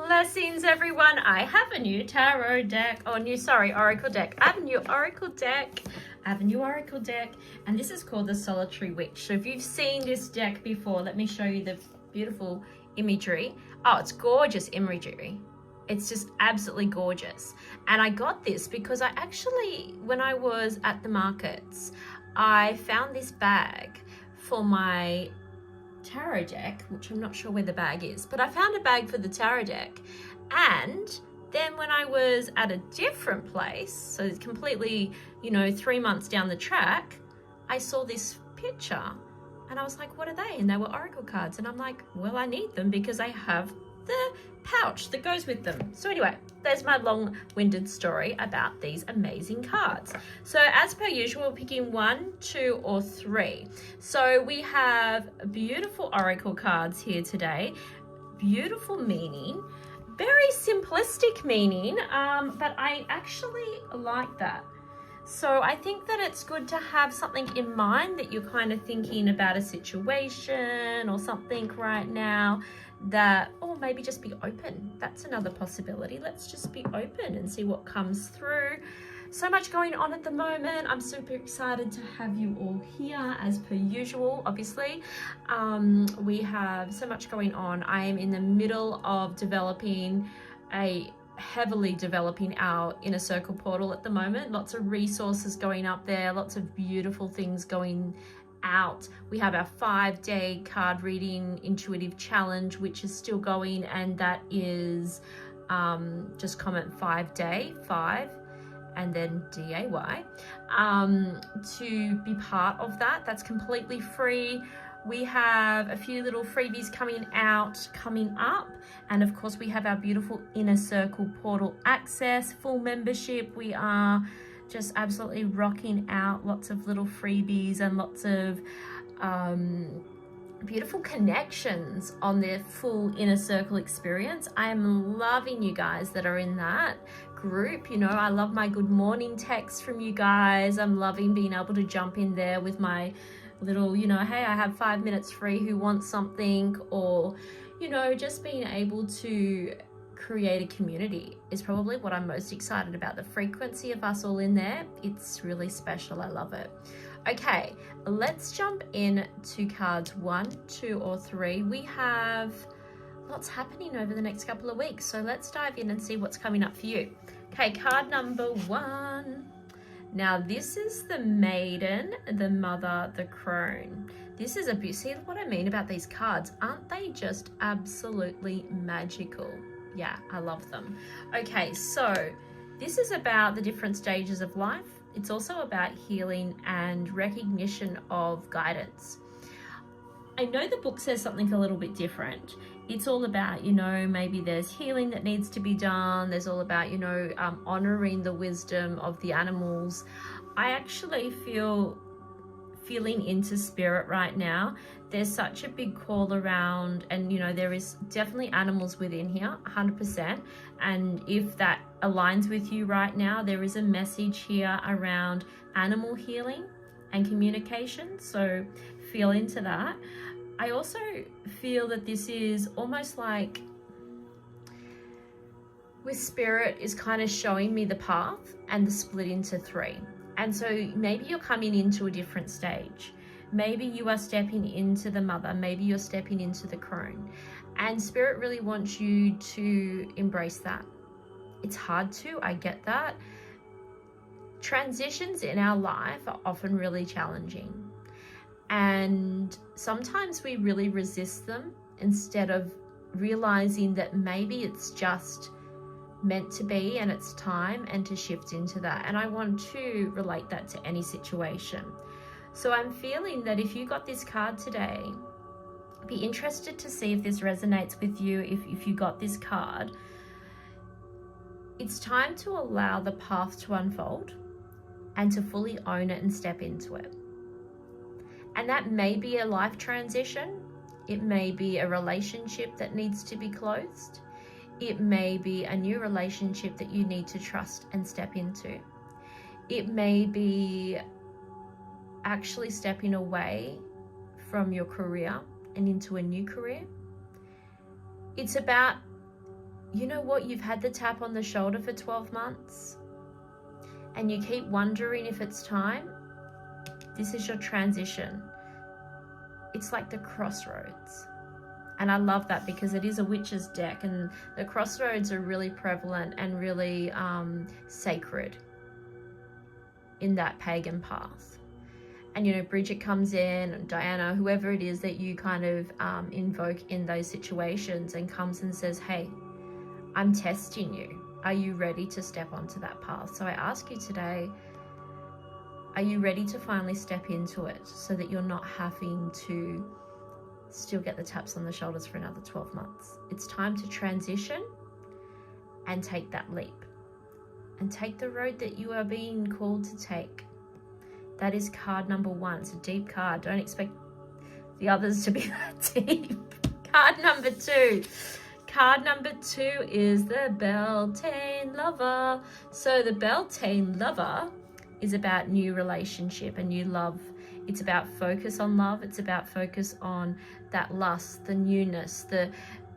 Blessings, everyone. I have a new tarot deck, oracle deck. I have a new oracle deck. And this is called the Solitary Witch. So if you've seen this deck before, let me show you the beautiful imagery. Oh, it's gorgeous imagery. It's just absolutely gorgeous. And I got this because I actually, when I was at the markets, I found this bag for my tarot deck, which I'm not sure where the bag is, but I found a bag for the tarot deck. And then when I was at a different place, so it's completely, 3 months down the track, I saw this picture and I was like, what are they? And they were oracle cards. And I'm like, well, I need them because I have the pouch that goes with them. So anyway, there's my long-winded story about these amazing cards. So as per usual, we're picking 1, 2, or 3. So we have beautiful oracle cards here today. Beautiful meaning, very simplistic meaning, but I actually like that. So I think that it's good to have something in mind that you're kind of thinking about a situation or something right now that, or maybe just be open. That's another possibility. Let's just be open and see what comes through. So much going on at the moment. I'm super excited to have you all here as per usual, obviously. We have so much going on. I am in the middle of heavily developing our inner circle portal at the moment. Lots of resources going up there, lots of beautiful things going out. We have our 5-day card reading intuitive challenge, which is still going, and that is just comment 5-day 5 and then DAY to be part of that. That's completely free. We have a few little freebies coming up. And of course, we have our beautiful Inner Circle Portal access, full membership. We are just absolutely rocking out lots of little freebies and lots of beautiful connections on the full Inner Circle experience. I am loving you guys that are in that group. I love my good morning texts from you guys. I'm loving being able to jump in there with my little, hey, I have 5 minutes free, who wants something? Or, just being able to create a community is probably what I'm most excited about. The frequency of us all in there, it's really special. I love it. Okay, let's jump in to cards 1, 2, or 3. We have lots happening over the next couple of weeks, so let's dive in and see what's coming up for you. Okay, card number 1. Now this is the Maiden, the Mother, the Crone. This is see what I mean about these cards? Aren't they just absolutely magical? Yeah, I love them. Okay, so this is about the different stages of life. It's also about healing and recognition of guidance. I know the book says something a little bit different. It's all about, maybe there's healing that needs to be done. There's all about, honoring the wisdom of the animals. I actually feeling into spirit right now. There's such a big call around, and there is definitely animals within here, 100%. And if that aligns with you right now, there is a message here around animal healing and communication. So feel into that. I also feel that this is almost like with spirit is kind of showing me the path and the split into 3. And so maybe you're coming into a different stage. Maybe you are stepping into the Mother. Maybe you're stepping into the Crone. And spirit really wants you to embrace that. It's hard to, I get that. Transitions in our life are often really challenging. And sometimes we really resist them instead of realizing that maybe it's just meant to be and it's time, and to shift into that. And I want to relate that to any situation. So I'm feeling that if you got this card today, be interested to see if this resonates with you. If you got this card, it's time to allow the path to unfold and to fully own it and step into it. And that may be a life transition. It may be a relationship that needs to be closed. It may be a new relationship that you need to trust and step into. It may be actually stepping away from your career and into a new career. It's about you know what, you've had the tap on the shoulder for 12 months and you keep wondering if it's time. This is your transition. It's like the crossroads. And I love that because it is a witch's deck, and the crossroads are really prevalent and really sacred in that pagan path. And, you know, Bridget comes in, and Diana, whoever it is that you kind of invoke in those situations, and comes and says, hey, I'm testing you. Are you ready to step onto that path? So I ask you today, are you ready to finally step into it so that you're not having to still get the taps on the shoulders for another 12 months? It's time to transition and take that leap and take the road that you are being called to take. That is card number 1. It's a deep card. Don't expect the others to be that deep. Card number 2. Card number 2 is the Beltane Lover. So the Beltane Lover is about new relationship and new love. It's about focus on love. It's about focus on that lust, the newness,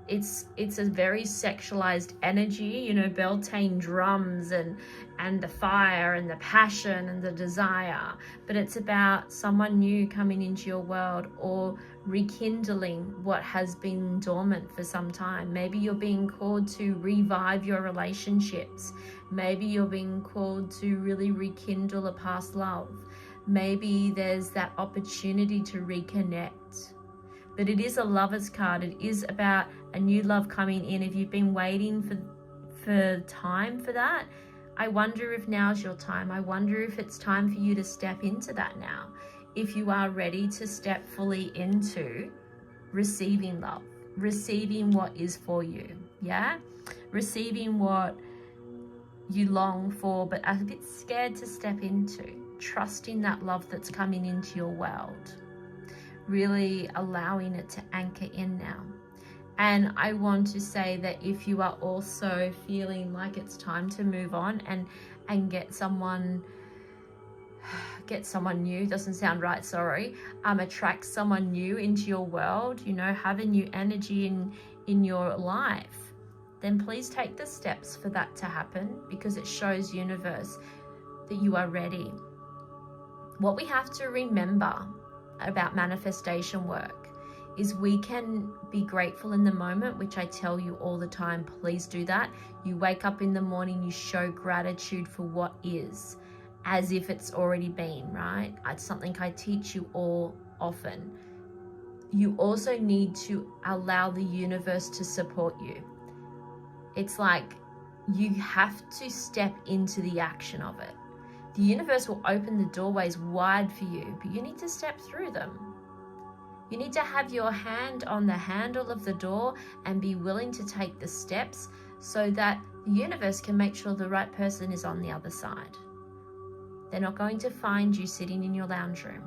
it's a very sexualized energy, you know, Beltane drums and the fire and the passion and the desire. But it's about someone new coming into your world, or rekindling what has been dormant for some time. Maybe you're being called to revive your relationships. Maybe you're being called to really rekindle a past love. Maybe there's that opportunity to reconnect. But it is a lover's card. It is about a new love coming in. If you've been waiting for time for that, I wonder if now's your time. I wonder if it's time for you to step into that now. If you are ready to step fully into receiving love, receiving what is for you, yeah? Receiving what you long for but are a bit scared to step into. Trusting that love that's coming into your world. Really allowing it to anchor in now. And I want to say that if you are also feeling like it's time to move on and get someone new, doesn't sound right, sorry, attract someone new into your world, you know, have a new energy in your life, then please take the steps for that to happen, because it shows universe that you are ready. What we have to remember about manifestation work is we can be grateful in the moment, which I tell you all the time, please do that. You wake up in the morning, you show gratitude for what is, as if it's already been, right? It's something I teach you all often. You also need to allow the universe to support you. It's like you have to step into the action of it. The universe will open the doorways wide for you, but you need to step through them. You need to have your hand on the handle of the door and be willing to take the steps so that the universe can make sure the right person is on the other side. They're not going to find you sitting in your lounge room.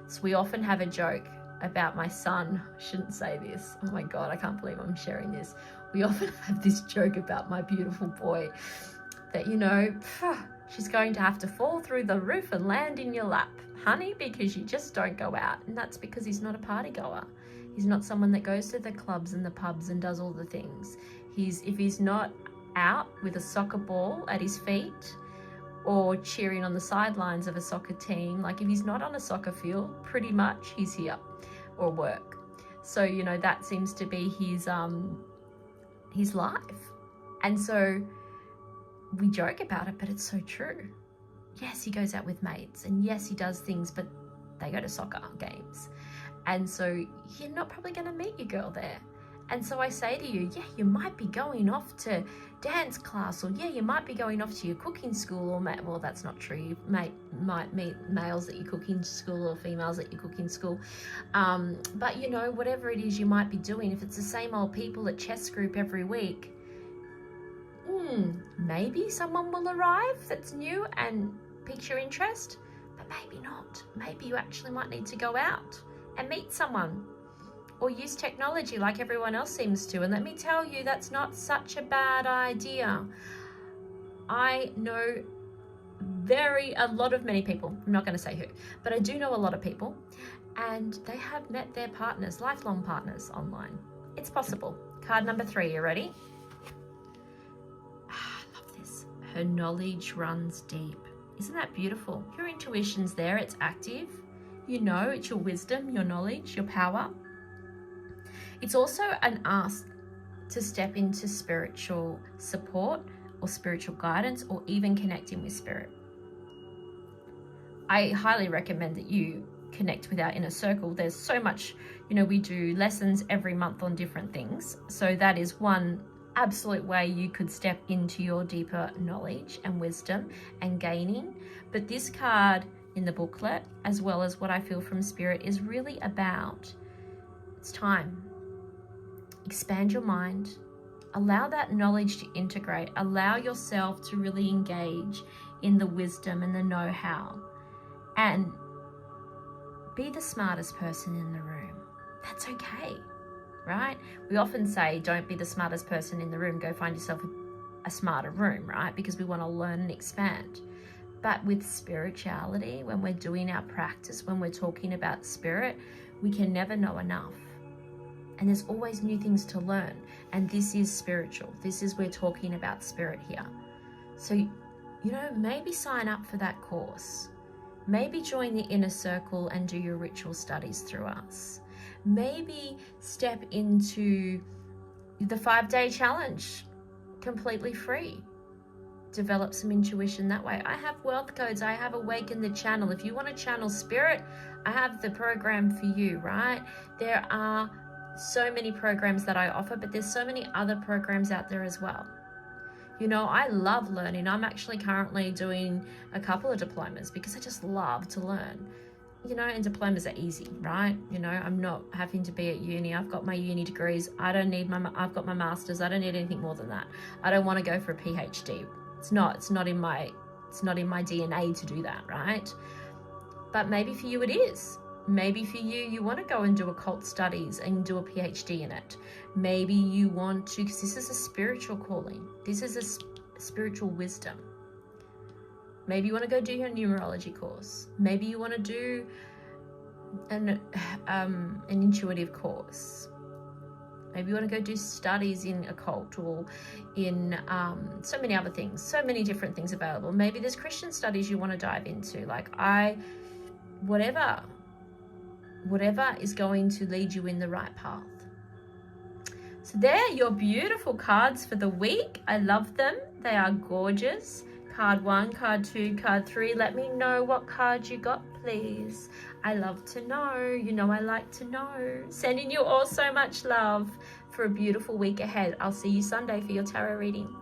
So we often have a joke about my son. I shouldn't say this. Oh my God, I can't believe I'm sharing this. We often have this joke about my beautiful boy that, you know, she's going to have to fall through the roof and land in your lap, honey, because you just don't go out. And that's because he's not a party goer. He's not someone that goes to the clubs and the pubs and does all the things. If he's not out with a soccer ball at his feet or cheering on the sidelines of a soccer team, like if he's not on a soccer field, pretty much he's here or work. So, you know, that seems to be his life. And so we joke about it, but it's so true. Yes, he goes out with mates, and yes, he does things, but they go to soccer games. And so you're not probably going to meet your girl there. And so I say to you, yeah, you might be going off to dance class, or yeah, you might be going off to your cooking school, or well, that's not true. You might meet males at your cooking school or females at your cooking school. But you know, whatever it is you might be doing, if it's the same old people at chess group every week, maybe someone will arrive that's new and piques your interest, but maybe not. Maybe you actually might need to go out and meet someone, or use technology like everyone else seems to. And let me tell you, that's not such a bad idea. I know many people, I'm not going to say who, but I do know a lot of people, and they have met their partners, lifelong partners, online. It's possible. Card number 3, you ready? Her knowledge runs deep. Isn't that beautiful? Your intuition's there, it's active. You know, it's your wisdom, your knowledge, your power. It's also an ask to step into spiritual support or spiritual guidance, or even connecting with spirit. I highly recommend that you connect with our inner circle. There's so much, we do lessons every month on different things. So that is one absolute way you could step into your deeper knowledge and wisdom and gaining. But this card in the booklet, as well as what I feel from spirit, is really about, it's time. Expand your mind. Allow that knowledge to integrate. Allow yourself to really engage in the wisdom and the know-how. And be the smartest person in the room. That's okay, right? We often say, don't be the smartest person in the room. Go find yourself a smarter room, right? Because we want to learn and expand. But with spirituality, when we're doing our practice, when we're talking about spirit, we can never know enough. And there's always new things to learn. And this is spiritual. We're talking about spirit here. So, maybe sign up for that course. Maybe join the inner circle and do your ritual studies through us. Maybe step into the 5-day challenge completely free. Develop some intuition that way. I have wealth codes. I have Awaken the Channel. If you want to channel spirit, I have the program for you, right? There are so many programs that I offer, but there's so many other programs out there as well. I love learning. I'm actually currently doing a couple of diplomas because I just love to learn. And diplomas are easy, right? I'm not having to be at uni. I've got my uni degrees. I've got my master's. I don't need anything more than that. I don't want to go for a PhD. It's not in my DNA to do that, right? But maybe for you it is. Maybe for you want to go and do occult studies and do a PhD in it. Maybe you want to, because this is a spiritual calling. This is a spiritual wisdom. Maybe you want to go do your numerology course. Maybe you want to do an intuitive course. Maybe you want to go do studies in occult or in so many other things, so many different things available. Maybe there's Christian studies you want to dive into. Whatever is going to lead you in the right path. So there, your beautiful cards for the week. I love them. They are gorgeous. Card 1, card 2, card 3. Let me know what card you got, please. I love to know. I like to know. Sending you all so much love for a beautiful week ahead. I'll see you Sunday for your tarot reading.